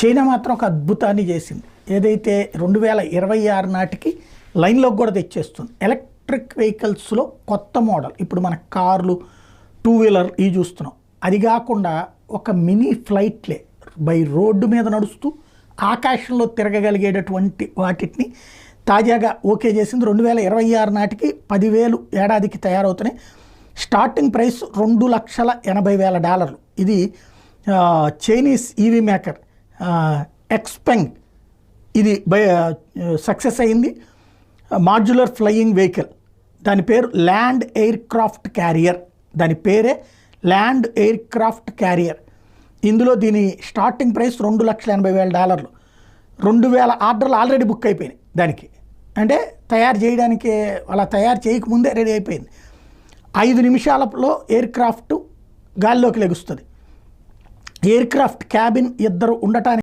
China మాత్రం ఒక అద్భుతాన్ని చేసింది. ఏదైతే 2026 నాటికి లైన్లోకి కూడా తెచ్చేస్తుంది. ఎలక్ట్రిక్ వెహికల్స్లో కొత్త మోడల్, ఇప్పుడు మన కార్లు, టూ వీలర్ ఇవి చూస్తున్నాం. అది కాకుండా ఒక మినీ ఫ్లైట్లే బై రోడ్డు మీద నడుస్తూ ఆకాశంలో తిరగగలిగేటటువంటి వాటిని తాజాగా ఓకే చేసింది. 2026 నాటికి 10,000 ఏడాదికి తయారవుతున్నాయి. Starting price $2,80,000. ఇది చైనీస్ ఈవీ మేకర్ ఎక్స్పెంగ్ ఇది సక్సెస్ అయింది. మాడ్యులర్ ఫ్లయింగ్ వెహికల్, దాని పేరు ల్యాండ్ ఎయిర్ క్రాఫ్ట్ క్యారియర్. దాని పేరే ల్యాండ్ ఎయిర్ క్రాఫ్ట్ క్యారియర్. ఇందులో దీని స్టార్టింగ్ ప్రైస్ $2,80,000. 2,000 ఆర్డర్లు ఆల్రెడీ బుక్ అయిపోయినాయి. దానికి అంటే తయారు చేయడానికి అలా తయారు చేయకముందే రెడీ అయిపోయింది. 5 నిమిషాలలో ఎయిర్ క్రాఫ్ట్ గాల్లోకి లెగుస్తుంది. ఎయిర్ క్రాఫ్ట్ క్యాబిన్ 2 ఉండటానికి